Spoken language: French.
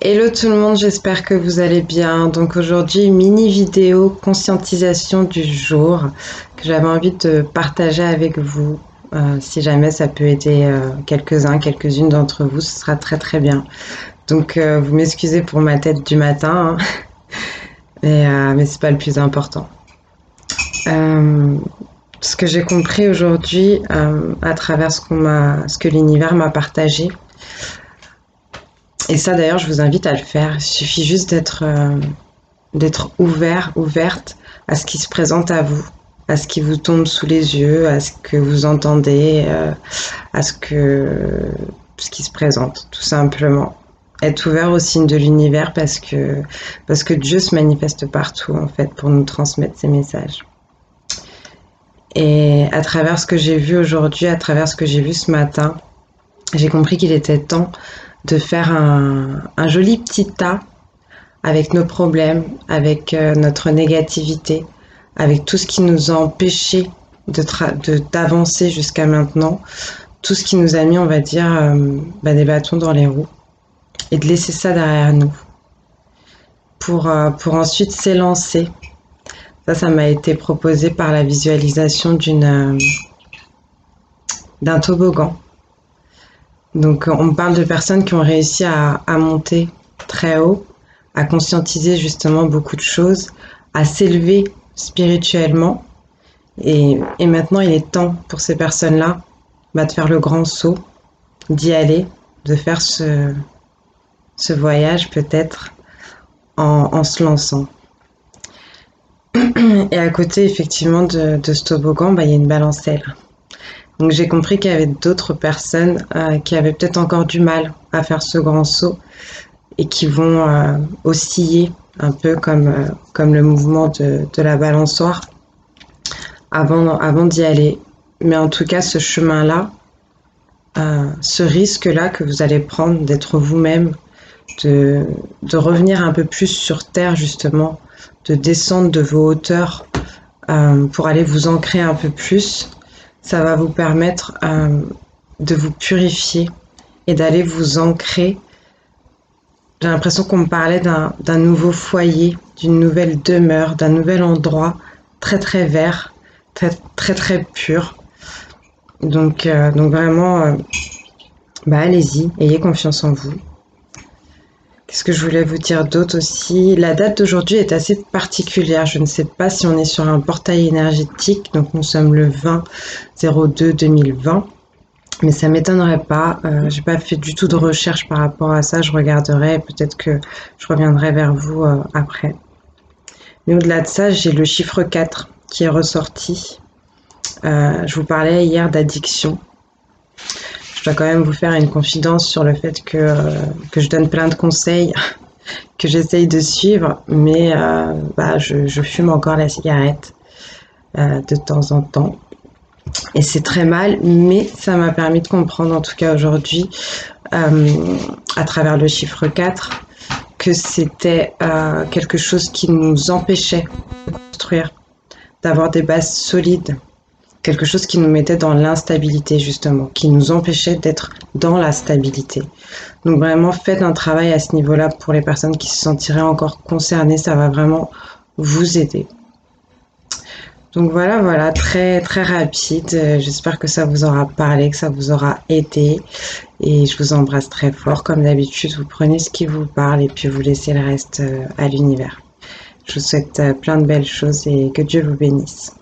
Hello tout le monde, j'espère que vous allez bien. Donc aujourd'hui, mini vidéo conscientisation du jour que j'avais envie de partager avec vous. Si jamais ça peut aider quelques-uns, quelques-unes d'entre vous, ce sera très très bien. Donc vous m'excusez pour ma tête du matin, hein, mais c'est pas le plus important. Euh, Ce que j'ai compris aujourd'hui à travers ce que l'univers m'a partagé, et ça d'ailleurs je vous invite à le faire, il suffit juste d'être ouvert, ouverte à ce qui se présente à vous, à ce qui vous tombe sous les yeux, à ce que vous entendez, à ce qui se présente, tout simplement. Être ouvert au signe de l'univers parce que Dieu se manifeste partout en fait pour nous transmettre ses messages. Et à travers ce que j'ai vu aujourd'hui, à travers ce que j'ai vu ce matin, j'ai compris qu'il était temps de faire un joli petit tas avec nos problèmes, avec notre négativité, avec tout ce qui nous a empêchés d'avancer jusqu'à maintenant, tout ce qui nous a mis, on va dire, des bâtons dans les roues, et de laisser ça derrière nous pour ensuite s'élancer. Ça m'a été proposé par la visualisation d'un toboggan. Donc on me parle de personnes qui ont réussi à monter très haut, à conscientiser justement beaucoup de choses, à s'élever spirituellement. Et maintenant, il est temps pour ces personnes-là de faire le grand saut, d'y aller, de faire ce voyage peut-être en se lançant. Et à côté, effectivement, de ce toboggan, il y a une balancelle. Donc j'ai compris qu'il y avait d'autres personnes qui avaient peut-être encore du mal à faire ce grand saut et qui vont osciller un peu comme le mouvement de la balançoire avant d'y aller. Mais en tout cas, ce chemin-là, ce risque-là que vous allez prendre d'être vous-même, de revenir un peu plus sur Terre justement, de descendre de vos hauteurs pour aller vous ancrer un peu plus, ça va vous permettre de vous purifier et d'aller vous ancrer. J'ai l'impression qu'on me parlait d'un nouveau foyer, d'une nouvelle demeure, d'un nouvel endroit très très vert, très très très pur. Donc vraiment, allez-y, ayez confiance en vous. Qu'est-ce que je voulais vous dire d'autre aussi? La date d'aujourd'hui est assez particulière. Je ne sais pas si on est sur un portail énergétique. Donc nous sommes le 20/02/2020. Mais ça m'étonnerait pas. J'ai pas fait du tout de recherche par rapport à ça. Je regarderai. Peut-être que je reviendrai vers vous après. Mais au-delà de ça, j'ai le chiffre 4 qui est ressorti. Je vous parlais hier d'addiction. Je dois quand même vous faire une confidence sur le fait que je donne plein de conseils que j'essaye de suivre, mais je fume encore la cigarette de temps en temps. Et c'est très mal, mais ça m'a permis de comprendre, en tout cas aujourd'hui, à travers le chiffre 4, que c'était quelque chose qui nous empêchait de construire, d'avoir des bases solides, quelque chose qui nous mettait dans l'instabilité justement, qui nous empêchait d'être dans la stabilité. Donc vraiment, faites un travail à ce niveau-là pour les personnes qui se sentiraient encore concernées, ça va vraiment vous aider. Donc voilà, très très rapide. J'espère que ça vous aura parlé, que ça vous aura aidé. Et je vous embrasse très fort. Comme d'habitude, vous prenez ce qui vous parle et puis vous laissez le reste à l'univers. Je vous souhaite plein de belles choses et que Dieu vous bénisse.